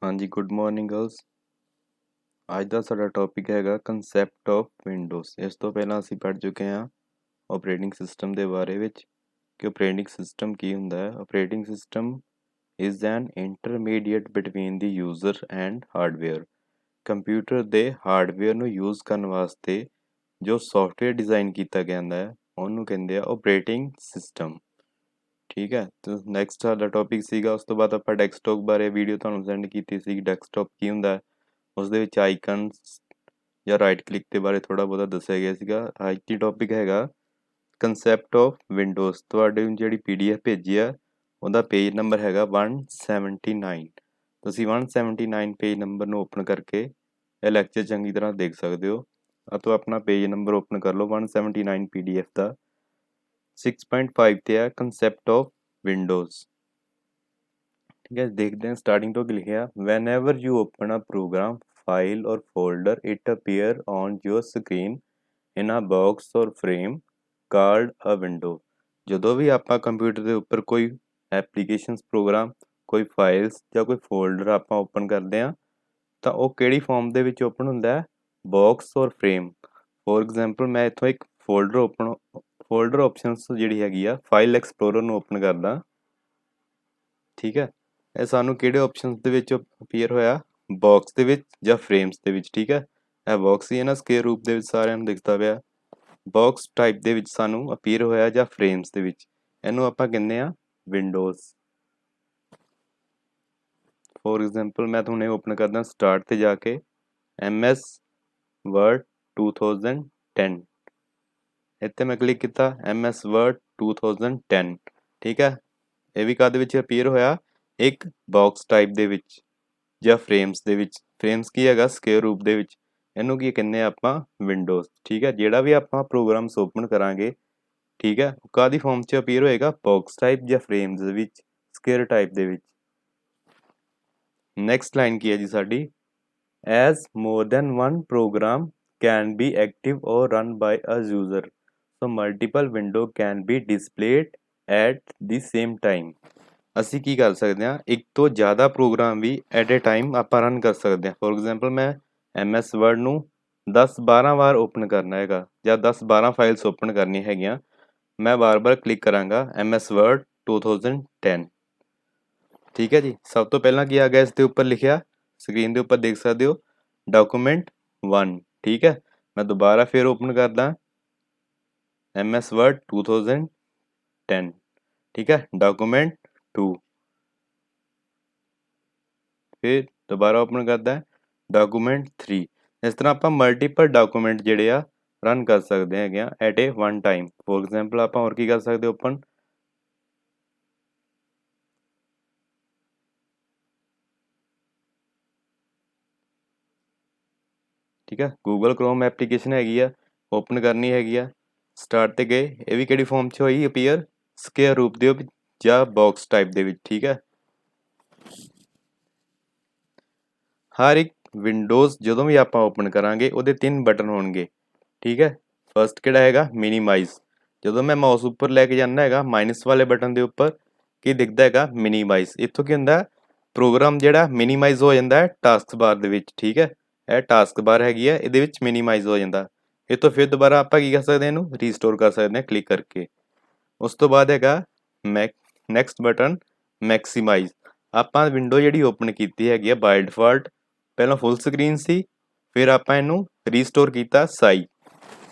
हाँ जी, good morning girls. ਅੱਜ ਦਾ ਸਾਡਾ ਟੌਪਿਕ ਹੈਗਾ ਕਨਸੈਪਟ ਆਫ ਵਿੰਡੋਜ਼। ਇਸ ਤੋਂ ਪਹਿਲਾਂ ਅਸੀਂ ਪੜ੍ਹ ਚੁੱਕੇ ਹਾਂ ਆਪਰੇਟਿੰਗ ਸਿਸਟਮ ਦੇ ਬਾਰੇ ਵਿੱਚ ਕਿ ਆਪਰੇਟਿੰਗ ਸਿਸਟਮ ਕੀ ਹੁੰਦਾ ਹੈ। Operating system is an intermediate between the user and hardware. Computer ਦੇ ਹਾਰਡਵੇਅਰ ਨੂੰ ਯੂਜ਼ ਕਰਨ ਵਾਸਤੇ ਜੋ ਸੌਫਟਵੇਅਰ ਡਿਜ਼ਾਈਨ ਕੀਤਾ ਗਿਆ ਹੁੰਦਾ ਹੈ ਉਹਨੂੰ ਕਹਿੰਦੇ ਆ ਆਪਰੇਟਿੰਗ ਸਿਸਟਮ। ਠੀਕ ਹੈ, ਤੇ ਨੈਕਸਟ ਸਾਡਾ ਟੌਪਿਕ ਸੀਗਾ। ਉਸ ਤੋਂ ਬਾਅਦ ਆਪਾਂ ਡੈਸਕਟੌਪ ਬਾਰੇ ਵੀਡੀਓ ਤੁਹਾਨੂੰ ਸੈਂਡ ਕੀਤੀ ਸੀ। ਡੈਸਕਟੌਪ ਕੀ ਹੁੰਦਾ ਹੈ, ਉਸ ਦੇ ਵਿੱਚ ਆਈਕਨਸ ਜਾਂ ਰਾਈਟ ਕਲਿੱਕ ਦੇ ਬਾਰੇ ਥੋੜ੍ਹਾ ਬਹੁਤਾ ਦੱਸਿਆ ਗਿਆ ਸੀਗਾ। ਅੱਜ ਦੀ ਟੌਪਿਕ ਹੈਗਾ ਕਨਸੈਪਟ ਆਫ ਵਿੰਡੋਜ਼। ਤੁਹਾਡੇ ਨੂੰ ਜਿਹੜੀ PDF ਭੇਜੀ ਆ ਉਹਦਾ ਪੇਜ ਨੰਬਰ ਹੈਗਾ 179। ਤੁਸੀਂ 179 ਪੇਜ ਨੰਬਰ ਨੂੰ ਓਪਨ ਕਰਕੇ ਇਹ ਲੈਕਚਰ ਚੰਗੀ ਤਰ੍ਹਾਂ ਦੇਖ ਸਕਦੇ ਹੋ। ਤੋਂ ਆਪਣਾ ਪੇਜ ਨੰਬਰ ਓਪਨ ਕਰ ਲਓ 179 PDF ਦਾ। 6.5 ਤੇ ਹੈ ਕਨਸੈਪਟ ਆਫ ਵਿੰਡੋਜ਼। ਠੀਕ ਹੈ, ਦੇਖਦੇ ਹਾਂ ਸਟਾਰਟਿੰਗ ਤੋਂ ਕੀ ਲਿਖਿਆ। Whenever you open a program file or folder it appear on your screen in a box or frame called a window। ਜਦੋਂ ਵੀ ਆਪਾਂ ਕੰਪਿਊਟਰ ਦੇ ਉੱਪਰ ਕੋਈ ਐਪਲੀਕੇਸ਼ਨਸ ਪ੍ਰੋਗਰਾਮ ਕੋਈ ਫਾਈਲਸ ਜਾਂ ਕੋਈ ਫੋਲਡਰ ਆਪਾਂ ਓਪਨ ਕਰਦੇ ਹਾਂ ਤਾਂ ਉਹ ਕਿਹੜੀ ਫਾਰਮ ਦੇ ਵਿੱਚ ਓਪਨ ਹੁੰਦਾ ਹੈ, ਬਾਕਸ ਔਰ ਫਰੇਮ। ਫੋਰ ਐਗਜ਼ਾਮਪਲ ਮੈਂ ਇੱਥੋਂ ਇੱਕ ਫੋਲਡਰ ਆਪਸ਼ਨਸ ਜਿਹੜੀ ਹੈਗੀ ਆ ਫਾਈਲ ਐਕਸਪਲੋਰਰ ਨੂੰ ਓਪਨ ਕਰਦਾ। ਠੀਕ ਹੈ, ਇਹ ਸਾਨੂੰ ਕਿਹੜੇ ਆਪਸ਼ਨਸ ਦੇ ਵਿੱਚ ਅਪੀਅਰ ਹੋਇਆ, ਬਾਕਸ ਦੇ ਵਿੱਚ ਜਾਂ ਫਰੇਮਸ ਦੇ ਵਿੱਚ। ਠੀਕ ਹੈ, ਇਹ ਬਾਕਸ ਹੀ ਹੈ ਨਾ ਸਕੁਏਅਰ ਰੂਪ ਦੇ ਵਿੱਚ ਸਾਰਿਆਂ ਨੂੰ ਦਿਖਦਾ ਪਿਆ। ਬਾਕਸ ਟਾਈਪ ਦੇ ਵਿੱਚ ਸਾਨੂੰ ਅਪੀਅਰ ਹੋਇਆ ਜਾਂ ਫਰੇਮਸ ਦੇ ਵਿੱਚ, ਇਹਨੂੰ ਆਪਾਂ ਕਹਿੰਦੇ ਆ ਵਿੰਡੋਜ਼। ਫੋਰ ਐਗਜ਼ਾਮਪਲ ਮੈਂ ਤੁਹਾਨੂੰ ਓਪਨ ਕਰਦਾ ਸਟਾਰਟ ਤੇ ਜਾ ਕੇ MS Word 2010। ਇੱਥੇ ਮੈਂ ਕਲਿੱਕ ਕੀਤਾ MS Word 2010। ਠੀਕ ਹੈ, ਇਹ ਵੀ ਕਾਹਦੇ ਵਿੱਚ ਅਪੀਅਰ ਹੋਇਆ, ਇੱਕ ਬਾਕਸ ਟਾਈਪ ਦੇ ਵਿੱਚ ਜਾਂ ਫਰੇਮਸ ਦੇ ਵਿੱਚ। ਫਰੇਮਸ ਕੀ ਹੈਗਾ, ਸਕੁਏਅਰ ਰੂਪ ਦੇ ਵਿੱਚ। ਇਹਨੂੰ ਕੀ ਕਹਿੰਦੇ ਆ ਆਪਾਂ, ਵਿੰਡੋਜ਼। ਠੀਕ ਹੈ, ਜਿਹੜਾ ਵੀ ਆਪਾਂ ਪ੍ਰੋਗਰਾਮਸ ਓਪਨ ਕਰਾਂਗੇ, ਠੀਕ ਹੈ, ਕਾਹਦੀ ਫਾਰਮ 'ਚ ਅਪੀਅਰ ਹੋਏਗਾ, ਬਾਕਸ ਟਾਈਪ ਜਾਂ ਫਰੇਮਸ ਦੇ ਵਿੱਚ, ਸਕੁਏਅਰ ਟਾਈਪ ਦੇ ਵਿੱਚ। ਨੈਕਸਟ ਲਾਈਨ ਕੀ ਹੈ ਜੀ ਸਾਡੀ, as more than one program can be active or run by a user so multiple window can be displayed at the same time. ਅਸੀਂ ਕੀ ਕਰ ਸਕਦੇ ਹਾਂ, ਇੱਕ ਤੋਂ ਜ਼ਿਆਦਾ ਪ੍ਰੋਗਰਾਮ ਵੀ ਐਟ ਏ ਟਾਈਮ ਆਪਾਂ ਰਨ ਕਰ ਸਕਦੇ ਹਾਂ। ਫੋਰ ਐਗਜ਼ਾਮਪਲ ਮੈਂ MS Word ਨੂੰ 10-12 ਵਾਰ ਓਪਨ ਕਰਨਾ ਹੈਗਾ ਜਾਂ 10-12 ਫਾਈਲਸ ਓਪਨ ਕਰਨੀਆਂ ਹੈਗੀਆਂ। ਮੈਂ ਵਾਰ-ਵਾਰ ਕਲਿੱਕ ਕਰਾਂਗਾ MS Word 2010। ਠੀਕ ਹੈ ਜੀ, ਸਭ ਤੋਂ ਪਹਿਲਾਂ ਕੀ ਆ ਗਿਆ ਇਸ ਦੇ ਉੱਪਰ ਲਿਖਿਆ, ਸਕਰੀਨ ਦੇ ਉੱਪਰ ਦੇਖ ਸਕਦੇ ਹੋ, ਡਾਕੂਮੈਂਟ 1। ਠੀਕ ਹੈ, ਮੈਂ ਦੁਬਾਰਾ ਫਿਰ ਓਪਨ ਕਰਦਾ MS Word 2010। ਠੀਕ ਹੈ, ਡਾਕੂਮੈਂਟ 2। ਫਿਰ ਦੁਬਾਰਾ ਓਪਨ ਕਰਦਾ ਡਾਕੂਮੈਂਟ 3। ਇਸ ਤਰ੍ਹਾਂ ਆਪਾਂ ਮਲਟੀਪਲ ਡਾਕੂਮੈਂਟ ਜਿਹੜੇ ਆ ਰਨ ਕਰ ਸਕਦੇ ਹੈਗੇ ਆ at a one time. For example ਆਪਾਂ ਹੋਰ ਕੀ ਕਰ ਸਕਦੇ ਓਪਨ, ਠੀਕ ਹੈ, ਗੂਗਲ ਕ੍ਰੋਮ ਐਪਲੀਕੇਸ਼ਨ ਹੈਗੀ ਆ, ਓਪਨ ਕਰਨੀ ਹੈਗੀ ਆ। ਸਟਾਰਟ ਤੇ ਗਏ, ਇਹ ਵੀ ਕਿਹੜੀ ਫਾਰਮ 'ਚ ਹੋਈ ਅਪੀਅਰ, ਸਕੁਏਅਰ ਰੂਪ ਦੇ ਵਿੱਚ ਜਾਂ ਬਾਕਸ ਟਾਈਪ ਦੇ ਵਿੱਚ। ਠੀਕ ਹੈ, ਹਰ ਇੱਕ ਵਿੰਡੋਜ਼ ਜਦੋਂ ਵੀ ਆਪਾਂ ਓਪਨ ਕਰਾਂਗੇ ਉਹਦੇ 3 ਬਟਨ ਹੋਣਗੇ। ਠੀਕ ਹੈ, ਫਸਟ ਕਿਹੜਾ ਹੈਗਾ, ਮਿਨੀਮਾਈਜ਼। ਜਦੋਂ ਮੈਂ ਮਾਊਸ ਉੱਪਰ ਲੈ ਕੇ ਜਾਂਦਾ ਹੈਗਾ ਮਾਈਨਸ ਵਾਲੇ ਬਟਨ ਦੇ ਉੱਪਰ ਕੀ ਦਿਖਦਾ ਹੈਗਾ, ਮਿਨੀਮਾਈਜ਼। ਇੱਥੋਂ ਕੀ ਹੁੰਦਾ, ਪ੍ਰੋਗਰਾਮ ਜਿਹੜਾ ਮਿਨੀਮਾਈਜ਼ ਹੋ ਜਾਂਦਾ ਹੈ ਟਾਸਕ ਬਾਰ ਦੇ ਵਿੱਚ। ਠੀਕ ਹੈ, ਇਹ ਟਾਸਕ ਬਾਰ ਹੈਗੀ ਆ, ਇਹਦੇ ਵਿੱਚ ਮਿਨੀਮਾਈਜ਼ ਹੋ ਜਾਂਦਾ। ਇਹ ਤੋਂ ਫਿਰ ਦੁਬਾਰਾ ਆਪਾਂ ਕੀ ਕਰ ਸਕਦੇ ਹਾਂ, ਇਹਨੂੰ ਰੀਸਟੋਰ ਕਰ ਸਕਦੇ ਹਾਂ ਕਲਿੱਕ ਕਰਕੇ। ਉਸ ਤੋਂ ਬਾਅਦ ਹੈਗਾ ਨੈਕਸਟ ਬਟਨ, ਮੈਕਸੀਮਾਈਜ਼। ਆਪਾਂ ਵਿੰਡੋ ਜਿਹੜੀ ਓਪਨ ਕੀਤੀ ਹੈਗੀ ਆ ਬਾਈ ਡਿਫਾਲਟ, ਪਹਿਲਾਂ ਫੁੱਲ ਸਕਰੀਨ ਸੀ, ਫਿਰ ਆਪਾਂ ਇਹਨੂੰ ਰੀਸਟੋਰ ਕੀਤਾ ਸਾਈ।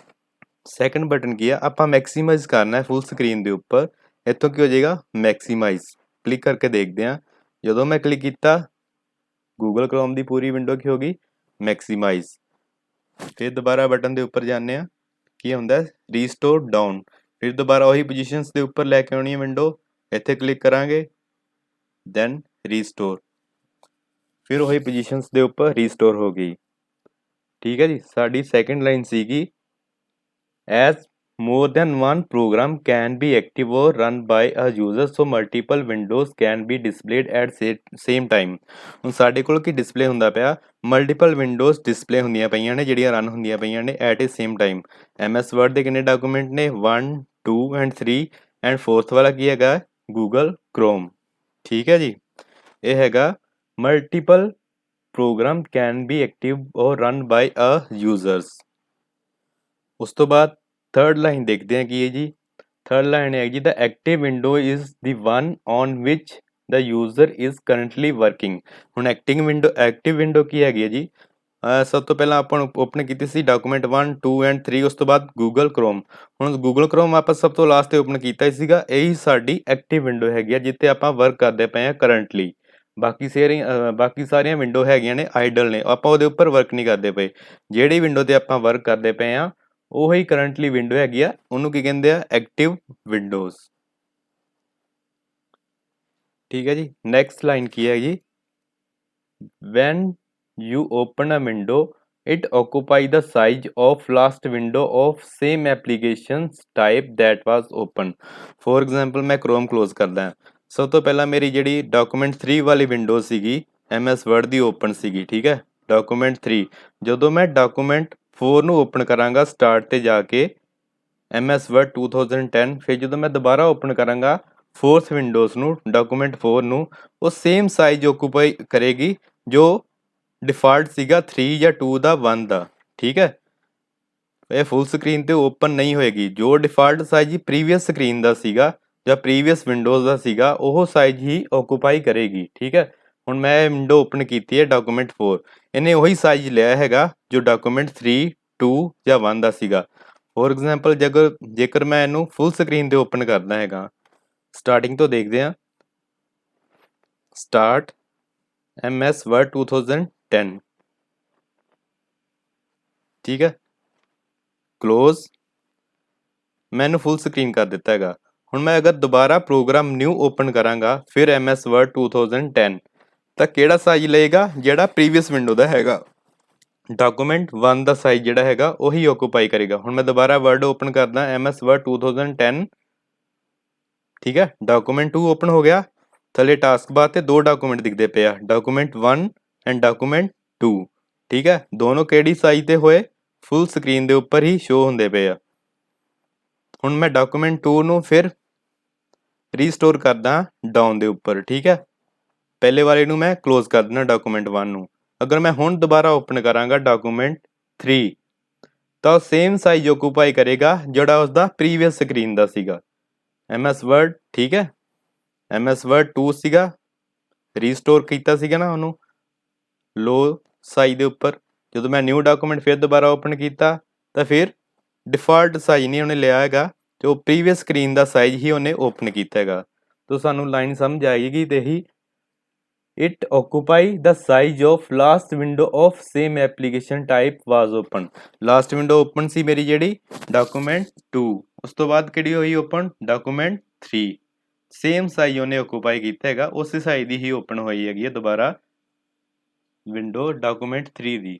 ਸੈਕੰਡ ਬਟਨ ਕੀ ਆ, ਆਪਾਂ ਮੈਕਸੀਮਾਈਜ਼ ਕਰਨਾ ਹੈ ਫੁੱਲ ਸਕਰੀਨ ਦੇ ਉੱਪਰ। ਇੱਥੋਂ ਕੀ ਹੋ ਜਾਏਗਾ, ਮੈਕਸੀਮਾਈਜ਼। ਕਲਿੱਕ ਕਰਕੇ ਦੇਖਦੇ ਹਾਂ, ਜਦੋਂ ਮੈਂ ਕਲਿੱਕ ਕੀਤਾ ਗੂਗਲ ਕ੍ਰੋਮ ਦੀ ਪੂਰੀ ਵਿੰਡੋ ਕੀ ਹੋ ਗਈ, ਮੈਕਸੀਮਾਈਜ਼। ਫਿਰ ਦੁਬਾਰਾ ਬਟਨ ਦੇ ਉੱਪਰ ਜਾਂਦੇ ਹਾਂ, ਕੀ ਹੁੰਦਾ, ਰੀਸਟੋਰ ਡਾਊਨ। ਫਿਰ ਦੁਬਾਰਾ ਉਹੀ ਪੋਜੀਸ਼ਨਸ ਦੇ ਉੱਪਰ ਲੈ ਕੇ ਆਉਣੀ ਹੈ ਵਿੰਡੋ, ਇੱਥੇ ਕਲਿੱਕ ਕਰਾਂਗੇ ਦੈਨ ਰੀਸਟੋਰ। ਫਿਰ ਉਹੀ ਪੋਜੀਸ਼ਨਸ ਦੇ ਉੱਪਰ ਰੀਸਟੋਰ ਹੋ ਗਈ। ਠੀਕ ਹੈ ਜੀ, ਸਾਡੀ ਸੈਕਿੰਡ ਲਾਈਨ ਸੀਗੀ, as more than one program can be active or run by a user so multiple windows can be displayed at same time. ਹੁਣ ਸਾਡੇ ਕੋਲ ਕੀ ਡਿਸਪਲੇ ਹੁੰਦਾ ਪਿਆ, ਮਲਟੀਪਲ ਵਿੰਡੋਜ਼ ਡਿਸਪਲੇ ਹੁੰਦੀਆਂ ਪਈਆਂ ਨੇ, ਜਿਹੜੀਆਂ ਰਨ ਹੁੰਦੀਆਂ ਪਈਆਂ ਨੇ at a same time. MS Word ਦੇ ਕਿੰਨੇ ਡਾਕੂਮੈਂਟ ਨੇ, 1 2 ਐਂਡ 3 ਐਂਡ ਫੋਰਥ ਵਾਲਾ ਕੀ ਹੈਗਾ, ਗੂਗਲ ਕ੍ਰੋਮ। ਠੀਕ ਹੈ ਜੀ, ਇਹ ਹੈਗਾ multiple program can be active or run by a users। ਉਸ ਤੋਂ ਬਾਅਦ ਥਰਡ ਲਾਈਨ ਦੇਖਦੇ ਹਾਂ ਕੀ ਹੈ ਜੀ। ਥਰਡ ਲਾਈਨ ਹੈ ਜੀ, the active window is the one on which the user is currently working. ਹੁਣ ਐਕਟਿਵ ਵਿੰਡੋ ਕੀ ਹੈਗੀ ਹੈ ਜੀ? ਸਭ ਤੋਂ ਪਹਿਲਾਂ ਆਪਾਂ ਓਪਨ ਕੀਤੀ ਸੀ ਡਾਕੂਮੈਂਟ 1 2 ਐਂਡ 3, ਉਸ ਤੋਂ ਬਾਅਦ ਗੂਗਲ ਕ੍ਰੋਮ। ਹੁਣ ਗੂਗਲ ਕ੍ਰੋਮ ਆਪਾਂ ਸਭ ਤੋਂ ਲਾਸਟ ਤੇ ਓਪਨ ਕੀਤਾ ਹੀ ਸੀਗਾ, ਇਹੀ ਸਾਡੀ ਐਕਟਿਵ ਵਿੰਡੋ ਹੈਗੀ ਆ ਜਿੱਥੇ ਆਪਾਂ ਵਰਕ ਕਰਦੇ ਪਏ ਹਾਂ ਕਰੰਟਲੀ। ਬਾਕੀ ਸਾਰੀਆਂ ਵਿੰਡੋ ਹੈਗੀਆਂ ਨੇ ਆਈਡਲ ਨੇ, ਆਪਾਂ ਉਹਦੇ ਉੱਪਰ ਵਰਕ ਨਹੀਂ ਕਰਦੇ ਪਏ। ਜਿਹੜੀ ਵਿੰਡੋ ਤੇ ਆਪਾਂ ਵਰਕ ਕਰਦੇ ਪਏ ਹਾਂ ਉਹੀ ਕਰੰਟਲੀ ਵਿੰਡੋ ਹੈਗੀ ਆ, ਉਹਨੂੰ ਕੀ ਕਹਿੰਦੇ ਆ? Active windows. ਠੀਕ ਹੈ ਜੀ। ਨੈਕਸਟ ਲਾਈਨ ਕੀ ਹੈ ਜੀ? when you open a window it occupy the size of last window of same applications type that was open। for example ਮੈਂ chrome close ਕਰਦਾ। ਸਭ ਤੋਂ ਪਹਿਲਾਂ ਮੇਰੀ ਜਿਹੜੀ ਡਾਕੂਮੈਂਟ 3 ਵਾਲੀ ਵਿੰਡੋ ਸੀਗੀ MS Word ਦੀ ਓਪਨ ਸੀਗੀ। ਠੀਕ ਹੈ, ਡਾਕੂਮੈਂਟ 3। ਜਦੋਂ ਮੈਂ ਡਾਕੂਮੈਂਟ 4 ਨੂੰ ਓਪਨ ਕਰਾਂਗਾ ਸਟਾਰਟ ਤੇ ਜਾ ਕੇ MS Word 2010, ਫਿਰ ਜਦੋਂ ਮੈਂ ਦੁਬਾਰਾ ਓਪਨ ਕਰਾਂਗਾ ਫੋਰਥ ਵਿੰਡੋਜ਼ ਨੂੰ, ਡਾਕੂਮੈਂਟ 4 ਨੂੰ, ਉਹ ਸੇਮ ਸਾਈਜ਼ ਓਕੂਪਾਈ ਕਰੇਗੀ ਜੋ ਡਿਫਾਲਟ ਸੀਗਾ 3 ਜਾਂ 2 ਦਾ 1 ਦਾ। ਠੀਕ ਹੈ, ਇਹ ਫੁੱਲ ਸਕਰੀਨ ਤੇ ਓਪਨ ਨਹੀਂ ਹੋਏਗੀ। ਜੋ ਡਿਫਾਲਟ ਸਾਈਜ਼ ਪ੍ਰੀਵੀਅਸ ਸਕਰੀਨ ਦਾ ਸੀਗਾ ਜਾਂ ਪ੍ਰੀਵੀਅਸ ਵਿੰਡੋਜ਼ ਦਾ ਸੀਗਾ ਉਹ ਸਾਈਜ਼ ਹੀ ਓਕੂਪਾਈ ਕਰੇਗੀ। ਠੀਕ ਹੈ, ਹੁਣ ਮੈਂ ਇਹ ਵਿੰਡੋ ਓਪਨ ਕੀਤੀ ਹੈ ਡਾਕੂਮੈਂਟ 4, ਇਹਨੇ ਉਹੀ ਸਾਈਜ਼ ਲਿਆ ਹੈਗਾ ਜੋ ਡਾਕੂਮੈਂਟ 3 2 ਜਾਂ 1 ਦਾ ਸੀਗਾ। ਫੋਰ ਐਗਜ਼ਾਮਪਲ ਜੇਕਰ ਮੈਂ ਇਹਨੂੰ ਫੁੱਲ ਸਕਰੀਨ ਤੇ ਓਪਨ ਕਰਦਾ ਹੈਗਾ, ਸਟਾਰਟਿੰਗ ਤੋਂ ਦੇਖਦੇ ਹਾਂ। Start MS Word 2010। ਠੀਕ ਹੈ, ਕਲੋਜ਼। ਮੈਂ ਇਹਨੂੰ ਫੁੱਲ ਸਕਰੀਨ ਕਰ ਦਿੱਤਾ ਹੈਗਾ। ਹੁਣ ਮੈਂ ਅਗਰ ਦੁਬਾਰਾ ਪ੍ਰੋਗਰਾਮ ਨਿਊ ਓਪਨ ਕਰਾਂਗਾ ਫਿਰ MS Word 2010, ਤਾਂ ਕਿਹੜਾ ਸਾਈਜ਼ ਲਏਗਾ? ਜਿਹੜਾ ਪ੍ਰੀਵੀਅਸ ਵਿੰਡੋ ਦਾ ਹੈਗਾ। ਡਾਕੂਮੈਂਟ 1 ਦਾ ਸਾਈਜ਼ ਜਿਹੜਾ ਹੈਗਾ ਉਹੀ ਓਕੂਪਾਈ ਕਰੇਗਾ। ਹੁਣ ਮੈਂ ਦੁਬਾਰਾ ਵਰਡ ਓਪਨ ਕਰਦਾ MS Word 2010। ਠੀਕ ਹੈ, ਡਾਕੂਮੈਂਟ 2 ਓਪਨ ਹੋ ਗਿਆ। ਥੱਲੇ ਟਾਸਕ ਬਾਰ ਤੇ ਦੋ ਡਾਕੂਮੈਂਟ ਦਿਖਦੇ ਪਏ ਆ, ਡਾਕੂਮੈਂਟ 1 ਐਂਡ ਡਾਕੂਮੈਂਟ 2। ਠੀਕ ਹੈ, ਦੋਨੋਂ ਕਿਹੜੀ ਸਾਈਜ਼ ਤੇ ਹੋਏ? ਫੁੱਲ ਸਕਰੀਨ ਦੇ ਉੱਪਰ ਹੀ ਸ਼ੋ ਹੁੰਦੇ ਪਏ ਆ। ਹੁਣ ਮੈਂ ਡਾਕੂਮੈਂਟ 2 ਨੂੰ ਫਿਰ ਰੀਸਟੋਰ ਕਰਦਾ ਡਾਊਨ ਦੇ ਉੱਪਰ। ਠੀਕ ਹੈ, ਪਹਿਲੇ ਵਾਲੇ ਨੂੰ ਮੈਂ ਕਲੋਜ਼ ਕਰ ਦਿੰਦਾ ਡਾਕੂਮੈਂਟ 1 ਨੂੰ। ਅਗਰ ਮੈਂ ਹੁਣ ਦੁਬਾਰਾ ਓਪਨ ਕਰਾਂਗਾ ਡਾਕੂਮੈਂਟ 3, ਤਾਂ ਉਹ ਸੇਮ ਸਾਈਜ਼ ਓਕੂਪਾਈ ਕਰੇਗਾ ਜਿਹੜਾ ਉਸਦਾ ਪ੍ਰੀਵੀਅਸ ਸਕਰੀਨ ਦਾ ਸੀਗਾ। MS Word, ਠੀਕ ਹੈ, MS Word 2 ਸੀਗਾ, ਰੀਸਟੋਰ ਕੀਤਾ ਸੀਗਾ ਨਾ ਉਹਨੂੰ ਲੋ ਸਾਈਜ਼ ਦੇ ਉੱਪਰ। ਜਦੋਂ ਮੈਂ ਨਿਊ ਡਾਕੂਮੈਂਟ ਫਿਰ ਦੁਬਾਰਾ ਓਪਨ ਕੀਤਾ ਤਾਂ ਫਿਰ ਡਿਫਾਲਟ ਸਾਈਜ਼ ਨਹੀਂ ਉਹਨੇ ਲਿਆ ਹੈਗਾ, ਜੋ ਪ੍ਰੀਵੀਅਸ ਸਕਰੀਨ ਦਾ ਸਾਈਜ਼ ਹੀ ਉਹਨੇ ਓਪਨ ਕੀਤਾ ਹੈਗਾ। ਤਾਂ ਸਾਨੂੰ ਲਾਈਨ ਸਮਝ ਆਏਗੀ ਤੇ ਹੀ it occupy the size of last window of same application type was open। Last window open ਸੀ ਮੇਰੀ ਜਿਹੜੀ ਡਾਕੂਮੈਂਟ 2, ਉਸ ਤੋਂ ਬਾਅਦ ਕਿਹੜੀ ਹੋਈ ਓਪਨ? ਡਾਕੂਮੈਂਟ 3। ਸੇਮ ਸਾਈਜ਼ ਉਹਨੇ ਓਕੂਪਾਈ ਕੀਤਾ ਹੈਗਾ, ਉਸੇ ਸਾਈਜ਼ ਦੀ ਹੀ ਓਪਨ ਹੋਈ ਹੈਗੀ ਹੈ ਦੁਬਾਰਾ ਵਿੰਡੋ ਡਾਕੂਮੈਂਟ 3 ਦੀ।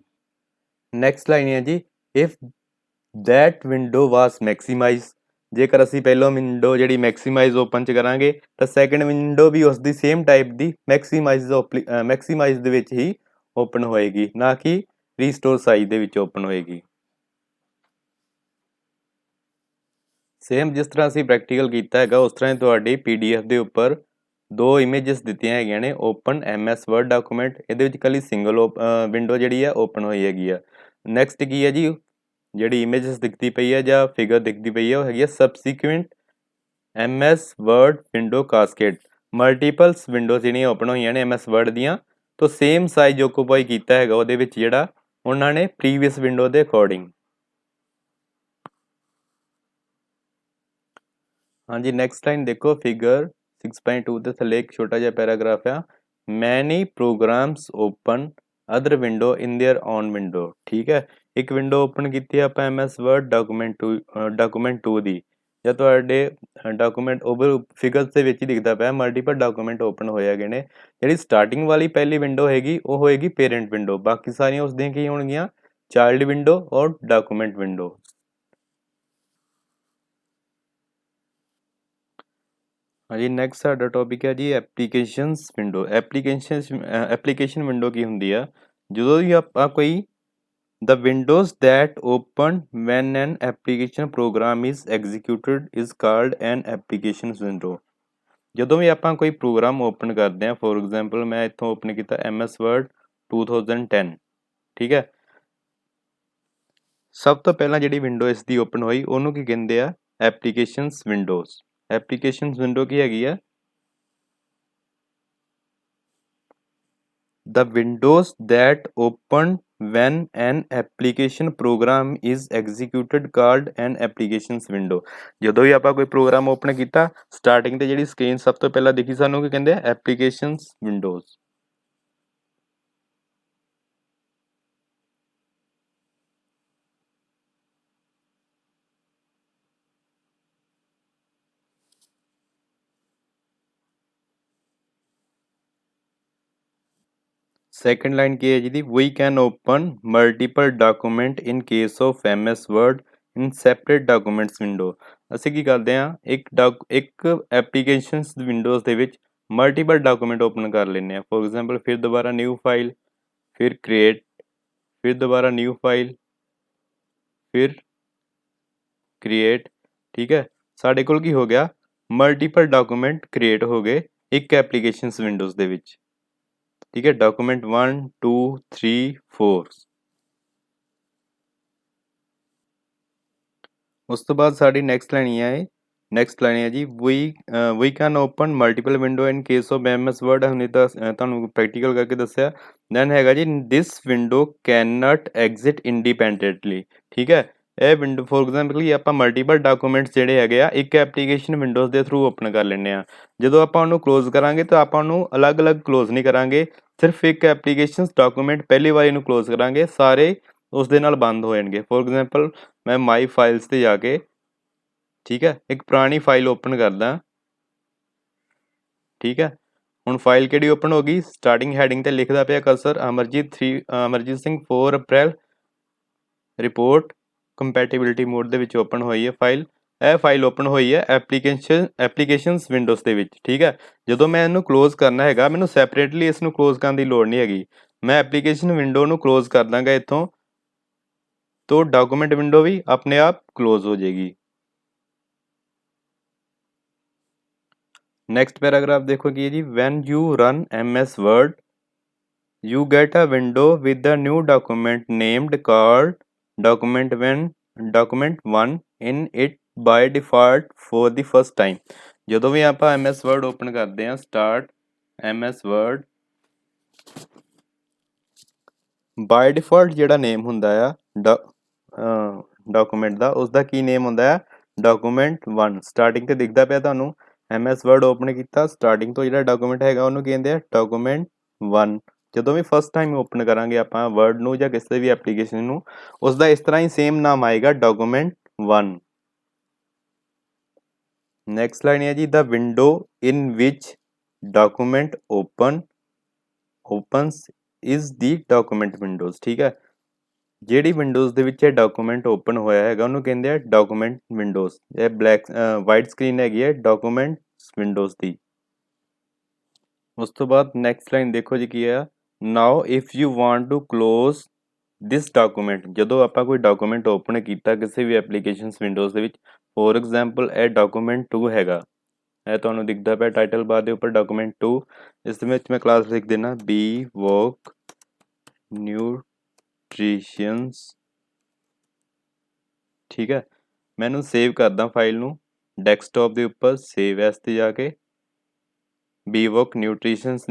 ਨੈਕਸਟ ਲਾਈਨ ਹੈ ਜੀ, if that window was maximized। ਜੇਕਰ ਅਸੀਂ ਪਹਿਲਾਂ ਵਿੰਡੋ ਜਿਹੜੀ ਮੈਕਸੀਮਾਈਜ਼ ਓਪਨ 'ਚ ਕਰਾਂਗੇ ਤਾਂ ਸੈਕਿੰਡ ਵਿੰਡੋ ਵੀ ਉਸ ਦੀ ਸੇਮ ਟਾਈਪ ਦੀ ਮੈਕਸੀਮਾਈਜ਼ ਦੇ ਵਿੱਚ ਹੀ ਓਪਨ ਹੋਏਗੀ, ਨਾ ਕਿ ਰੀਸਟੋਰ ਸਾਈਜ਼ ਦੇ ਵਿੱਚ ਓਪਨ ਹੋਏਗੀ। ਸੇਮ ਜਿਸ ਤਰ੍ਹਾਂ ਅਸੀਂ ਪ੍ਰੈਕਟੀਕਲ ਕੀਤਾ ਹੈਗਾ ਉਸ ਤਰ੍ਹਾਂ ਹੀ ਤੁਹਾਡੀ PDF ਦੇ ਉੱਪਰ ਦੋ ਇਮੇਜਸ ਦਿੱਤੀਆਂ ਹੈਗੀਆਂ ਨੇ। ਓਪਨ MS Word ਡਾਕੂਮੈਂਟ, ਇਹਦੇ ਵਿੱਚ ਕੱਲੀ ਸਿੰਗਲ ਵਿੰਡੋ ਜਿਹੜੀ ਆ ਓਪਨ ਹੋਈ ਹੈਗੀ ਆ। ਨੈਕਸਟ ਕੀ ਹੈ ਜੀ, ਜਿਹੜੀ ਇਮੇਜਸ ਦਿਖਦੀ ਪਈ ਹੈ ਜਾਂ ਫਿਗਰ ਦਿਖਦੀ ਪਈ ਹੈ ਉਹ ਹੈਗੀ ਹੈ subsequent MS Word window cascade. Multiples windows ਜਿਹੜੀਆਂ ਓਪਨ ਹੋਈਆਂ ਨੇ MS Word ਦੀਆਂ, ਤੋਂ ਸੇਮ ਸਾਈਜ਼ ਓਕੂਪਾਈ ਕੀਤਾ ਹੈਗਾ ਉਹਦੇ ਵਿੱਚ ਜਿਹੜਾ ਉਹਨਾਂ ਨੇ ਪ੍ਰੀਵੀਅਸ ਵਿੰਡੋ ਦੇ ਅਕੋਰਡਿੰਗ। ਹਾਂਜੀ, ਨੈਕਸਟ ਲਾਈਨ ਦੇਖੋ, ਫਿਗਰ 6.2 ਦੇ ਥੱਲੇ ਇੱਕ ਛੋਟਾ ਜਿਹਾ ਪੈਰਾਗ੍ਰਾਫ ਆ, many programs open other window in their own window. ਠੀਕ ਹੈ, ਇੱਕ ਵਿੰਡੋ ਓਪਨ ਕੀਤੀ ਆਪਾਂ MS Word ਡਾਕੂਮੈਂਟ 2 ਦੀ, ਜਾਂ ਤੁਹਾਡੇ ਡਾਕੂਮੈਂਟ ਓਵਰ ਫਿਗਰਸ ਦੇ ਵਿੱਚ ਹੀ ਦਿਖਦਾ ਪਿਆ ਮਲਟੀਪਲ ਡਾਕੂਮੈਂਟ ਓਪਨ ਹੋਏ ਹੈਗੇ ਨੇ। ਜਿਹੜੀ ਸਟਾਰਟਿੰਗ ਵਾਲੀ ਪਹਿਲੀ ਵਿੰਡੋ ਹੈਗੀ ਉਹ ਹੋਏਗੀ ਪੇਰੈਂਟ ਵਿੰਡੋ, ਬਾਕੀ ਸਾਰੀਆਂ ਉਸਦੀਆਂ ਕੀ ਹੋਣਗੀਆਂ? ਚਾਈਲਡ ਵਿੰਡੋ ਔਰ ਡਾਕੂਮੈਂਟ ਵਿੰਡੋ। ਹਾਂਜੀ, ਨੈਕਸਟ ਸਾਡਾ ਟੌਪਿਕ ਹੈ ਜੀ ਐਪਲੀਕੇਸ਼ਨਸ ਵਿੰਡੋ। ਐਪਲੀਕੇਸ਼ਨ ਵਿੰਡੋ ਕੀ ਹੁੰਦੀ ਆ? ਜਦੋਂ ਵੀ ਆਪਾਂ ਕੋਈ The windows that open when an application program is executed is called an applications window। ਜਦੋਂ ਵੀ ਆਪਾਂ ਕੋਈ ਪ੍ਰੋਗਰਾਮ ਓਪਨ ਕਰਦੇ ਹਾਂ, ਫੋਰ ਐਗਜ਼ਾਮਪਲ ਮੈਂ ਇੱਥੋਂ ਓਪਨ ਕੀਤਾ MS Word 2010 ਠੀਕ ਹੈ। ਸਭ ਤੋਂ ਪਹਿਲਾਂ ਜਿਹੜੀ ਵਿੰਡੋ ਇਸ ਦੀ ਓਪਨ ਹੋਈ ਉਹਨੂੰ ਕੀ ਕਹਿੰਦੇ ਆ, ਐਪਲੀਕੇਸ਼ਨਸ ਵਿੰਡੋਜ਼। ਐਪਲੀਕੇਸ਼ਨਸ ਵਿੰਡੋ ਕੀ ਹੈਗੀ ਆ, the windows that open when an application program is executed called an applications window। ਜਦੋਂ ਵੀ ਆਪਾਂ ਕੋਈ ਪ੍ਰੋਗਰਾਮ ਓਪਨ ਕੀਤਾ ਸਟਾਰਟਿੰਗ ਤੇ ਜਿਹੜੀ ਸਕਰੀਨ ਸਭ ਤੋਂ ਪਹਿਲਾਂ ਦਿਖੀ ਸਾਨੂੰ ਕੀ ਕਹਿੰਦੇ ਆ, ਐਪਲੀਕੇਸ਼ਨਸ ਵਿੰਡੋਜ਼। ਸੈਕੰਡ ਲਾਈਨ ਕੀ ਹੈ ਜਿਹਦੀ, we can open multiple document in case of MS Word in separate documents window. ਅਸੀਂ ਕੀ ਕਰਦੇ ਹਾਂ, ਇੱਕ ਐਪਲੀਕੇਸ਼ਨਸ ਵਿੰਡੋਜ਼ ਦੇ ਵਿੱਚ ਮਲਟੀਪਲ ਡਾਕੂਮੈਂਟ ਓਪਨ ਕਰ ਲੈਂਦੇ ਹਾਂ। ਫੋਰ ਐਗਜ਼ਾਮਪਲ ਫਿਰ ਦੁਬਾਰਾ ਨਿਊ ਫਾਈਲ, ਫਿਰ ਕ੍ਰੀਏਟ, ਫਿਰ ਦੁਬਾਰਾ ਨਿਊ ਫਾਈਲ, ਫਿਰ ਕ੍ਰੀਏਟ। ਠੀਕ ਹੈ, ਸਾਡੇ ਕੋਲ ਕੀ ਹੋ ਗਿਆ, ਮਲਟੀਪਲ ਡਾਕੂਮੈਂਟ ਕ੍ਰੀਏਟ ਹੋ ਗਏ ਇੱਕ ਐਪਲੀਕੇਸ਼ਨਸ ਵਿੰਡੋਜ਼ ਦੇ ਵਿੱਚ। ਠੀਕ ਹੈ, ਡਾਕੂਮੈਂਟ 1 2 3 4। ਉਸ ਤੋਂ ਬਾਅਦ ਸਾਡੀ ਨੈਕਸਟ ਲਾਈਨ ਇਹ ਹੈ, ਨੈਕਸਟ ਲਾਈਨ ਹੈ ਜੀ, we can open multiple window in case of MS Word। हमने ਤੁਹਾਨੂੰ ਪ੍ਰੈਕਟੀਕਲ ਕਰਕੇ ਦੱਸਿਆ। ਦੈਨ ਹੈਗਾ ਜੀ, this window can not exit independently. ਠੀਕ ਹੈ, ਇਹ ਵਿੰਡੋ ਫੋਰ ਐਗਜ਼ਾਮਪਲ ਕਿ ਆਪਾਂ ਮਲਟੀਪਲ ਡਾਕੂਮੈਂਟਸ ਜਿਹੜੇ ਹੈਗੇ ਆ ਇੱਕ ਐਪਲੀਕੇਸ਼ਨ ਵਿੰਡੋਜ਼ ਦੇ ਥਰੂ ਓਪਨ ਕਰ ਲੈਂਦੇ ਆ। ਜਦੋਂ ਆਪਾਂ ਉਹਨੂੰ ਕਲੋਜ਼ ਕਰਾਂਗੇ ਤਾਂ ਆਪਾਂ ਉਹਨੂੰ ਅਲੱਗ-ਅਲੱਗ ਕਲੋਜ਼ ਨਹੀਂ ਕਰਾਂਗੇ, ਸਿਰਫ ਇੱਕ ਐਪਲੀਕੇਸ਼ਨਸ ਡਾਕੂਮੈਂਟ ਪਹਿਲੀ ਵਾਰੀ ਨੂੰ ਕਲੋਜ਼ ਕਰਾਂਗੇ, ਸਾਰੇ ਉਸ ਦੇ ਨਾਲ ਬੰਦ ਹੋ ਜਾਣਗੇ। ਫੋਰ ਐਗਜ਼ਾਮਪਲ ਮੈਂ ਮਾਈ ਫਾਈਲਸ ਤੇ ਜਾ ਕੇ, ਠੀਕ ਹੈ, ਇੱਕ ਪੁਰਾਣੀ ਫਾਈਲ ਓਪਨ ਕਰਦਾ। ਠੀਕ ਹੈ, ਹੁਣ ਫਾਈਲ ਕਿਹੜੀ ਓਪਨ ਹੋ ਗਈ, ਸਟਾਰਟਿੰਗ ਹੈਡਿੰਗ ਤੇ ਲਿਖਦਾ ਪਿਆ ਕਰਸਰ ਅਮਰਜੀਤ ਸਿੰਘ 4 ਅਪ੍ਰੈਲ ਰਿਪੋਰਟ ਕੰਪੈਟੀਬਿਲਿਟੀ ਮੋਡ ਦੇ ਵਿੱਚ ਓਪਨ ਹੋਈ ਹੈ ਫਾਈਲ। ਇਹ ਫਾਈਲ ਓਪਨ ਹੋਈ ਹੈ ਐਪਲੀਕੇਸ਼ਨਸ ਵਿੰਡੋਜ਼ ਦੇ ਵਿੱਚ। ਠੀਕ ਹੈ, ਜਦੋਂ ਮੈਂ ਇਹਨੂੰ ਕਲੋਜ਼ ਕਰਨਾ ਹੈਗਾ, ਮੈਨੂੰ ਸੈਪਰੇਟਲੀ ਇਸ ਨੂੰ ਕਲੋਜ਼ ਕਰਨ ਦੀ ਲੋੜ ਨਹੀਂ ਹੈਗੀ। ਮੈਂ ਐਪਲੀਕੇਸ਼ਨ ਵਿੰਡੋ ਨੂੰ ਕਲੋਜ਼ ਕਰ ਦਾਂਗਾ ਇੱਥੋਂ, तो डॉक्यूमेंट विंडो भी अपने आप क्लोज हो जाएगी। नेक्स्ट पैराग्राफ देखो कि जी, when you run MS Word you get a window with the new document named called document 1 in it by default for the first time। ਜਦੋਂ ਵੀ ਆਪਾਂ MS Word ਓਪਨ ਕਰਦੇ ਹਾਂ, start MS Word, by default ਜਿਹੜਾ name ਹੁੰਦਾ ਆ document ਦਾ, ਉਸਦਾ ਕੀ ਨੇਮ ਹੁੰਦਾ ਆ, ਡਾਕੂਮੈਂਟ 1। ਸਟਾਰਟਿੰਗ ਤੇ ਦਿਖਦਾ ਪਿਆ ਤੁਹਾਨੂੰ, MS Word ਓਪਨ ਕੀਤਾ, ਸਟਾਰਟਿੰਗ ਤੋਂ ਜਿਹੜਾ ਡਾਕੂਮੈਂਟ ਹੈਗਾ ਉਹਨੂੰ ਕਹਿੰਦੇ ਆ ਡਾਕੂਮੈਂਟ 1। ਜਦੋਂ ਵੀ ਫਸਟ ਟਾਈਮ ਓਪਨ ਕਰਾਂਗੇ ਆਪਾਂ ਵਰਡ ਨੂੰ ਜਾਂ ਕਿਸੇ ਵੀ ਐਪਲੀਕੇਸ਼ਨ ਨੂੰ, ਉਸਦਾ ਇਸ ਤਰ੍ਹਾਂ ਹੀ ਸੇਮ ਨਾਮ ਆਏਗਾ, ਡਾਕੂਮੈਂਟ 1। ਨੈਕਸਟ ਲਾਈਨ ਹੈ ਜੀ, the window in which document opens is the document windows. ਠੀਕ ਹੈ, ਜਿਹੜੀ ਵਿੰਡੋਜ਼ ਦੇ ਵਿੱਚ ਇਹ ਡਾਕੂਮੈਂਟ ਓਪਨ ਹੋਇਆ ਹੈਗਾ ਉਹਨੂੰ ਕਹਿੰਦੇ ਆ ਡਾਕੂਮੈਂਟ ਵਿੰਡੋਜ਼। ਇਹ ਵਾਈਟ ਸਕਰੀਨ ਹੈਗੀ ਹੈ ਡਾਕੂਮੈਂਟਸ ਵਿੰਡੋਜ਼ ਦੀ। ਉਸ ਤੋਂ ਬਾਅਦ ਨੈਕਸਟ ਲਾਈਨ ਦੇਖੋ ਜੀ ਕੀ ਹੈ, now if you want to close this document. ਜਦੋਂ ਆਪਾਂ ਕੋਈ ਡਾਕੂਮੈਂਟ ਓਪਨ ਕੀਤਾ ਕਿਸੇ ਵੀ ਐਪਲੀਕੇਸ਼ਨਸ ਵਿੰਡੋਜ਼ ਦੇ ਵਿੱਚ, ਫੋਰ ਐਗਜ਼ਾਮਪਲ ਇਹ ਡਾਕੂਮੈਂਟ 2 ਹੈਗਾ, ਇਹ ਤੁਹਾਨੂੰ ਦਿਖਦਾ ਪਿਆ ਟਾਈਟਲ ਬਾਰ ਦੇ ਉੱਪਰ ਡਾਕੂਮੈਂਟ 2। ਇਸ ਦੇ ਵਿੱਚ ਮੈਂ ਕਲਾਸ ਲਿਖ ਦੇਣਾ ਬੀ ਵੋਕ ਨਿਊਟ੍ਰੀਸ਼ਨਸ। ਠੀਕ ਹੈ, ਮੈਂ ਇਹਨੂੰ ਸੇਵ ਕਰਦਾ ਫਾਈਲ ਨੂੰ ਡੈਸਕਟਾਪ ਦੇ ਉੱਪਰ, ਸੇਵ ਐਸ ਤੇ ਜਾ ਕੇ ਬੀਵੋਕ ਨਿਊਟ੍ਰੀਸ਼ਨਸ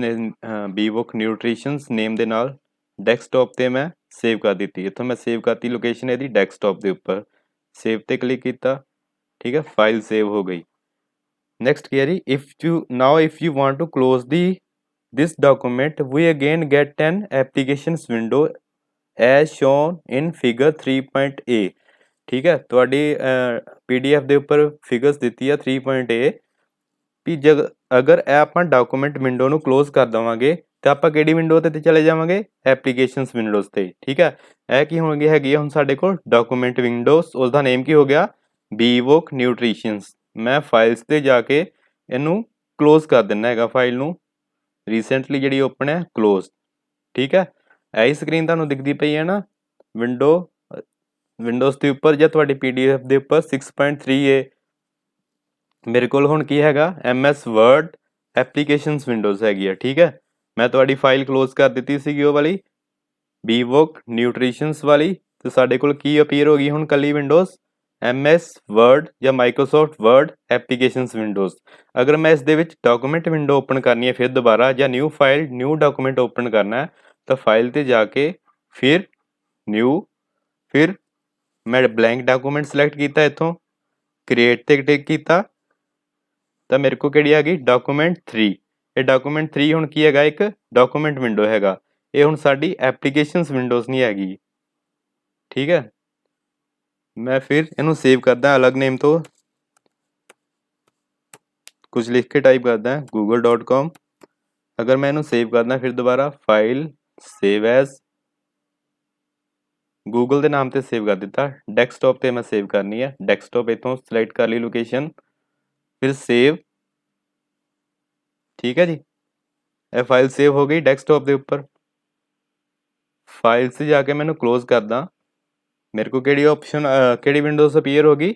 ਨੇਮ ਦੇ ਨਾਲ ਡੈਸਕਟਾਪ ਤੇ ਮੈਂ ਸੇਵ ਕਰ ਦਿੱਤੀ। ਇੱਥੋਂ ਮੈਂ ਸੇਵ ਕਰਤੀ ਲੋਕੇਸ਼ਨ ਇਹਦੀ ਡੈਸਕਟਾਪ ਦੇ ਉੱਪਰ, ਸੇਵ ਤੇ ਕਲਿੱਕ ਕੀਤਾ। ਠੀਕ ਹੈ, ਫਾਈਲ ਸੇਵ ਹੋ ਗਈ। ਨੈਕਸਟ ਕੀ ਹੈ ਜੀ, if you want to close this document we again get an applications window as shown in figure 3.a। ਠੀਕ ਹੈ, ਤੁਹਾਡੀ PDF ਦੇ ਉੱਪਰ ਫਿਗਰਸ ਦਿੱਤੀ ਆ 3.a ਵੀ ਅਗਰ ਇਹ ਆਪਾਂ ਡਾਕੂਮੈਂਟ ਵਿੰਡੋ ਨੂੰ ਕਲੋਜ਼ ਕਰ ਦੇਵਾਂਗੇ ਤਾਂ ਆਪਾਂ ਕਿਹੜੀ ਵਿੰਡੋ ਤੇ ਚਲੇ ਜਾਵਾਂਗੇ, ਐਪਲੀਕੇਸ਼ਨਸ ਵਿੰਡੋਜ਼ ਤੇ। ਠੀਕ ਹੈ, ਇਹ ਕੀ ਹੋਣਗੇ ਹੈਗੀ ਆ ਹੁਣ ਸਾਡੇ ਕੋਲ ਡਾਕੂਮੈਂਟ ਵਿੰਡੋਜ਼, ਉਸਦਾ ਨੇਮ ਕੀ ਹੋ ਗਿਆ, ਬੀਵੋਕ ਨਿਊਟ੍ਰੀਸ਼ਨਸ। ਮੈਂ ਫਾਈਲਸ ਤੇ ਜਾ ਕੇ ਇਹਨੂੰ ਕਲੋਜ਼ ਕਰ ਦਿੰਦਾ ਹੈਗਾ, ਫਾਈਲ ਨੂੰ ਰੀਸੈਂਟਲੀ ਜਿਹੜੀ ਓਪਨ ਹੈ ਕਲੋਜ਼। ਠੀਕ ਹੈ, ਇਹੀ ਸਕਰੀਨ ਤੁਹਾਨੂੰ ਦਿਖਦੀ ਪਈ ਹੈ ਨਾ ਵਿੰਡੋਜ਼ ਦੇ ਉੱਪਰ ਜਾਂ ਤੁਹਾਡੀ PDF ਦੇ ਉੱਪਰ 6.3a। ਮੇਰੇ ਕੋਲ ਹੁਣ ਕੀ ਹੈਗਾ, MS Word ਐਪਲੀਕੇਸ਼ਨਸ ਵਿੰਡੋਜ਼ ਹੈਗੀ ਆ। ਠੀਕ ਹੈ, ਮੈਂ ਤੁਹਾਡੀ ਫਾਈਲ ਕਲੋਜ਼ ਕਰ ਦਿੱਤੀ ਸੀਗੀ ਉਹ ਵਾਲੀ, VWork ਨਿਊਟ੍ਰੀਸ਼ਨਸ ਵਾਲੀ ਤੇ ਸਾਡੇ ਕੋਲ ਕੀ ਅਪੀਅਰ ਹੋ ਗਈ ਹੁਣ ਕੱਲੀ ਵਿੰਡੋਜ਼ MS ਵਰਡ ਜਾਂ ਮਾਈਕਰੋਸੌਫਟ ਵਰਡ ਐਪਲੀਕੇਸ਼ਨਸ ਵਿੰਡੋਜ਼। ਅਗਰ ਮੈਂ ਇਸ ਦੇ ਵਿੱਚ ਡਾਕੂਮੈਂਟ ਵਿੰਡੋ ਓਪਨ ਕਰਨੀ ਹੈ ਫਿਰ ਦੁਬਾਰਾ ਜਾਂ new file new document open ਕਰਨਾ ਹੈ ਤਾਂ ਫਾਈਲ ਤੇ ਜਾ ਕੇ ਫਿਰ ਨਿਊ ਫਿਰ ਮੈਂ ਬਲੈਂਕ ਡਾਕੂਮੈਂਟ ਸਿਲੈਕਟ ਕੀਤਾ ਇੱਥੋਂ ਕ੍ਰੀਏਟ ਤੇ ਟਿਕ ਕੀਤਾ ਤਾਂ ਮੇਰੇ ਕੋਲ ਕਿਹੜੀ ਆ ਗਈ ਡਾਕੂਮੈਂਟ 3। ਇਹ ਡਾਕੂਮੈਂਟ 3 ਹੁਣ ਕੀ ਹੈਗਾ ਇੱਕ ਡਾਕੂਮੈਂਟ ਵਿੰਡੋ ਹੈਗਾ। ਇਹ ਹੁਣ ਸਾਡੀ ਐਪਲੀਕੇਸ਼ਨਸ ਵਿੰਡੋਜ਼ ਨਹੀਂ ਹੈਗੀ। ਠੀਕ ਹੈ ਮੈਂ ਫਿਰ ਇਹਨੂੰ ਸੇਵ ਕਰਦਾ ਅਲੱਗ ਨੇਮ ਤੋਂ ਕੁਝ ਲਿਖ ਕੇ ਟਾਈਪ ਕਰਦਾ google.com। ਅਗਰ ਮੈਂ ਇਹਨੂੰ ਸੇਵ ਕਰਦਾ ਫਿਰ ਦੁਬਾਰਾ ਫਾਈਲ ਸੇਵ ਐਜ਼ ਗੂਗਲ ਦੇ ਨਾਮ ਤੇ ਸੇਵ ਕਰ ਦਿੱਤਾ। ਡੈਸਕਟਾਪ ਤੇ ਮੈਂ ਸੇਵ ਕਰਨੀ ਹੈ ਡੈਸਕਟਾਪ ਇੱਥੋਂ ਸਿਲੈਕਟ ਕਰ ਲਈ ਲੋਕੇਸ਼ਨ ਫਿਰ ਸੇਵ। ਠੀਕ ਹੈ ਜੀ ਇਹ ਫਾਈਲ ਸੇਵ ਹੋ ਗਈ ਡੈਸਕਟਾਪ ਦੇ ਉੱਪਰ। ਫਾਈਲ 'ਚ ਜਾ ਕੇ ਮੈਨੂੰ ਕਲੋਜ਼ ਕਰਦਾ ਮੇਰੇ ਕੋਲ ਕਿਹੜੀ ਆਪਸ਼ਨ ਕਿਹੜੀ ਵਿੰਡੋਜ਼ ਅਪੀਅਰ ਹੋ ਗਈ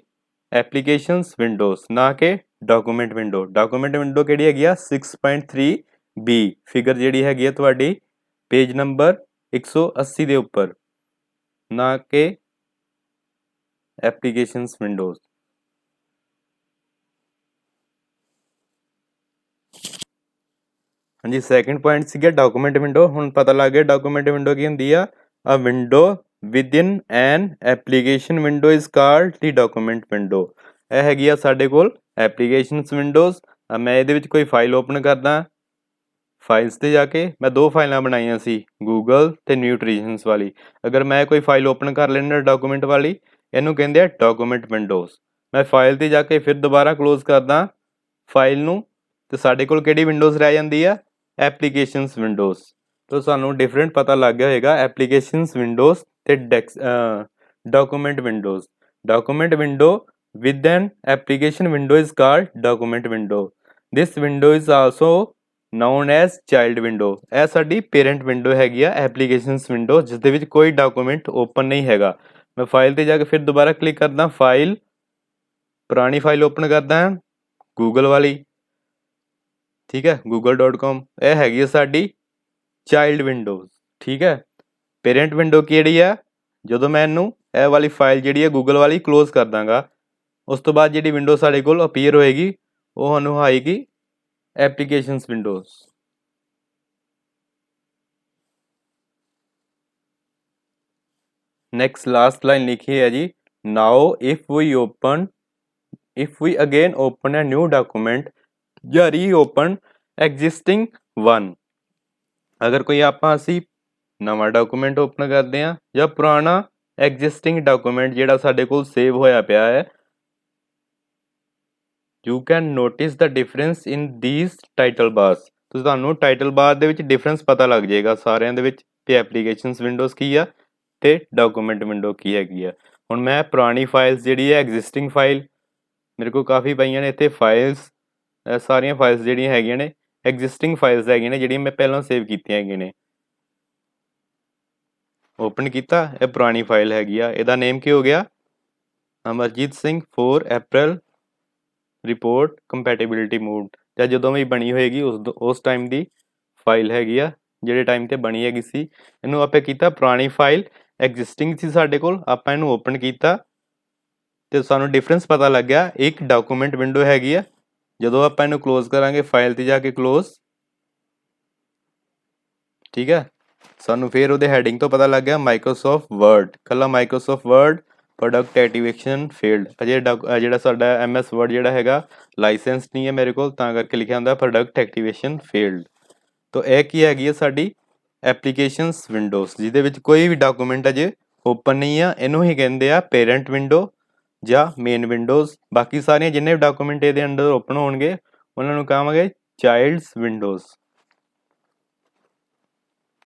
ਐਪਲੀਕੇਸ਼ਨਸ ਵਿੰਡੋਜ਼ ਨਾ ਕਿ ਡਾਕੂਮੈਂਟ ਵਿੰਡੋ। ਡਾਕੂਮੈਂਟ ਵਿੰਡੋ ਕਿਹੜੀ ਹੈਗੀ ਆ 6.3B ਫਿਗਰ ਜਿਹੜੀ ਹੈਗੀ ਆ ਤੁਹਾਡੀ ਪੇਜ ਨੰਬਰ 180 ਦੇ ਉੱਪਰ ਨਾ ਕਿ ਐਪਲੀਕੇਸ਼ਨਸ ਵਿੰਡੋਜ਼। ਹਾਂਜੀ ਸੈਕਿੰਡ ਪੁਆਇੰਟ ਸੀਗਾ ਡਾਕੂਮੈਂਟ ਵਿੰਡੋ। ਹੁਣ ਪਤਾ ਲੱਗ ਗਿਆ ਡਾਕੂਮੈਂਟ ਵਿੰਡੋ ਕੀ ਹੁੰਦੀ ਆ a window within an application window is called the document window. ਇਹ ਹੈਗੀ ਆ ਸਾਡੇ ਕੋਲ ਐਪਲੀਕੇਸ਼ਨਸ ਵਿੰਡੋਜ਼। ਮੈਂ ਇਹਦੇ ਵਿੱਚ ਕੋਈ ਫਾਈਲ ਓਪਨ ਕਰਦਾ ਫਾਈਲਸ ਤੇ ਜਾ ਕੇ ਮੈਂ ਦੋ ਫਾਈਲਾਂ ਬਣਾਈਆਂ ਸੀ ਗੂਗਲ ਤੇ ਨਿਊਟ੍ਰੀਸ਼ਨਸ ਵਾਲੀ। ਅਗਰ ਮੈਂ ਕੋਈ ਫਾਈਲ ਓਪਨ ਕਰ ਲੈਣਾ ਡਾਕੂਮੈਂਟ ਵਾਲੀ ਇਹਨੂੰ ਕਹਿੰਦੇ ਆ ਡਾਕੂਮੈਂਟ ਵਿੰਡੋਜ਼। ਮੈਂ ਫਾਈਲ ਤੇ ਜਾ ਕੇ ਫਿਰ ਦੁਬਾਰਾ ਕਲੋਜ਼ ਕਰਦਾ ਫਾਈਲ ਨੂੰ ਤੇ ਸਾਡੇ ਕੋਲ ਕਿਹੜੀ ਵਿੰਡੋਜ਼ ਰਹਿ ਜਾਂਦੀ ਆ ਐਪਲੀਕੇਸ਼ਨਸ ਵਿੰਡੋਜ਼। ਤਾਂ ਸਾਨੂੰ ਡਿਫਰੈਂਟ ਪਤਾ ਲੱਗ ਗਿਆ ਹੋਏਗਾ ਐਪਲੀਕੇਸ਼ਨਸ ਵਿੰਡੋਜ਼ ਤੇ document windows. Document window with N application window is called document window. This window is also non as child window. ਇਹ ਸਾਡੀ ਪੇਰੈਂਟ ਵਿੰਡੋ ਹੈਗੀ ਆ ਐਪਲੀਕੇਸ਼ਨਸ ਵਿੰਡੋ ਜਿਸ ਦੇ ਵਿੱਚ ਕੋਈ ਡਾਕੂਮੈਂਟ ਓਪਨ ਨਹੀਂ ਹੈਗਾ। ਮੈਂ ਫਾਈਲ ਤੇ ਜਾ ਕੇ ਫਿਰ ਦੁਬਾਰਾ ਕਲਿੱਕ ਕਰਦਾ ਫਾਈਲ ਪੁਰਾਣੀ ਫਾਈਲ ਓਪਨ ਕਰਦਾ ਗੂਗਲ ਵਾਲੀ। ਠੀਕ ਹੈ google.com ਇਹ ਹੈਗੀ ਆ ਸਾਡੀ ਚਾਈਲਡ ਵਿੰਡੋਜ਼। ਠੀਕ ਹੈ ਪੇਰੈਂਟ ਵਿੰਡੋ ਕਿਹੜੀ ਆ ਜਦੋਂ ਮੈਂ ਇਹਨੂੰ ਇਹ ਵਾਲੀ ਫਾਈਲ ਜਿਹੜੀ ਹੈ ਗੂਗਲ ਵਾਲੀ ਕਲੋਜ਼ ਕਰ ਦਾਂਗਾ ਉਸ ਤੋਂ ਬਾਅਦ ਜਿਹੜੀ ਵਿੰਡੋ ਸਾਡੇ ਕੋਲ ਅਪੀਅਰ ਹੋਏਗੀ ਉਹ ਸਾਨੂੰ ਆਏਗੀ applications windows. Next last line ਲਿਖੀ ਹੈ ਜੀ ਨਾਓ if we again open a new document ਜਾਂ ਰੀਓਪਨ ਐਗਜ਼ਿਸਟਿੰਗ ਵਨ। ਅਗਰ ਕੋਈ ਅਸੀਂ ਨਵਾਂ ਡਾਕੂਮੈਂਟ ਓਪਨ ਕਰਦੇ ਹਾਂ ਜਾਂ ਪੁਰਾਣਾ ਐਗਜ਼ਿਸਟਿੰਗ ਡਾਕੂਮੈਂਟ ਜਿਹੜਾ ਸਾਡੇ ਕੋਲ ਸੇਵ ਹੋਇਆ ਪਿਆ ਹੈ you can notice the difference in these title bars. ਤੁਸੀਂ ਤੁਹਾਨੂੰ ਟਾਈਟਲ ਬਾਰ ਦੇ ਵਿੱਚ ਡਿਫਰੈਂਸ ਪਤਾ ਲੱਗ ਜਾਏਗਾ ਸਾਰਿਆਂ ਦੇ ਵਿੱਚ ਕਿ ਐਪਲੀਕੇਸ਼ਨਸ ਵਿੰਡੋਜ਼ ਕੀ ਆ ਤੇ ਡਾਕੂਮੈਂਟ ਵਿੰਡੋ ਕੀ ਹੈਗੀ ਆ। ਹੁਣ ਮੈਂ ਪੁਰਾਣੀ ਫਾਈਲਸ ਜਿਹੜੀ ਹੈ ਐਗਜ਼ਿਸਟਿੰਗ ਫਾਈਲ ਮੇਰੇ ਕੋਲ ਕਾਫੀ ਪਈਆਂ ਨੇ ਇੱਥੇ ਫਾਈਲਸ ਸਾਰੀਆਂ ਫਾਈਲਸ ਜਿਹੜੀਆਂ ਹੈਗੀਆਂ ਨੇ ਐਗਜ਼ਿਸਟਿੰਗ ਫਾਈਲਸ ਹੈਗੀਆਂ ਨੇ ਜਿਹੜੀਆਂ ਮੈਂ ਪਹਿਲਾਂ ਸੇਵ ਕੀਤੀਆਂ ਹੈਗੀਆਂ ਨੇ। ਓਪਨ ਕੀਤਾ ਇਹ ਪੁਰਾਣੀ ਫਾਈਲ ਹੈਗੀ ਆ ਇਹਦਾ ਨੇਮ ਕੀ ਹੋ ਗਿਆ Amarjeet Singh 4 April report compatibility mode ਜਾਂ ਜਦੋਂ ਵੀ ਬਣੀ ਹੋਏਗੀ ਉਸ ਟਾਈਮ ਦੀ ਫਾਈਲ ਹੈਗੀ ਆ ਜਿਹੜੇ ਟਾਈਮ ਤੇ ਬਣੀ ਹੈਗੀ ਸੀ। ਇਹਨੂੰ ਆਪਾਂ ਕੀਤਾ ਪੁਰਾਣੀ ਫਾਈਲ ਐਗਜ਼ਿਸਟਿੰਗ ਸੀ ਸਾਡੇ ਕੋਲ ਆਪਾਂ ਇਹਨੂੰ ਓਪਨ ਕੀਤਾ ਤੇ ਸਾਨੂੰ ਡਿਫਰੈਂਸ ਪਤਾ ਲੱਗਿਆ ਇੱਕ ਡਾਕੂਮੈਂਟ ਵਿੰਡੋ ਹੈਗੀ ਆ ਜਦੋਂ ਆਪਾਂ ਇਹਨੂੰ ਕਲੋਜ਼ ਕਰਾਂਗੇ ਫਾਈਲ ਤੇ ਜਾ ਕੇ ਕਲੋਜ਼। ਠੀਕ ਹੈ ਸਾਨੂੰ ਫਿਰ ਉਹਦੇ ਹੈਡਿੰਗ ਤੋਂ ਪਤਾ ਲੱਗ ਗਿਆ ਮਾਈਕਰੋਸੌਫਟ ਵਰਡ ਕੱਲਾ Microsoft Word product activation field ਅਜੇ ਜਿਹੜਾ ਸਾਡਾ MS ਵਰਡ ਜਿਹੜਾ ਹੈਗਾ ਲਾਇਸੈਂਸ ਨਹੀਂ ਹੈ ਮੇਰੇ ਕੋਲ ਤਾਂ ਕਰਕੇ ਲਿਖਿਆ ਹੁੰਦਾ ਪ੍ਰੋਡਕਟ ਐਕਟੀਵੇਸ਼ਨ ਫੀਲਡ। ਤਾਂ ਇਹ ਕੀ ਹੈਗੀ ਹੈ ਸਾਡੀ ਐਪਲੀਕੇਸ਼ਨਸ ਵਿੰਡੋਜ਼ ਜਿਹਦੇ ਵਿੱਚ ਕੋਈ ਵੀ ਡਾਕੂਮੈਂਟ ਅਜੇ ਓਪਨ ਨਹੀਂ ਆ ਇਹਨੂੰ ਹੀ ਕਹਿੰਦੇ ਆ ਪੇਰੈਂਟ ਵਿੰਡੋ ਜਾਂ ਮੇਨ ਵਿੰਡੋਜ਼। ਬਾਕੀ ਸਾਰੀਆਂ ਜਿੰਨੇ ਵੀ ਡਾਕੂਮੈਂਟ ਇਹਦੇ ਅੰਡਰ ਓਪਨ ਹੋਣਗੇ ਉਹਨਾਂ ਨੂੰ ਕਹਾਂਗੇ ਚਾਈਲਡਸ ਵਿੰਡੋਜ਼।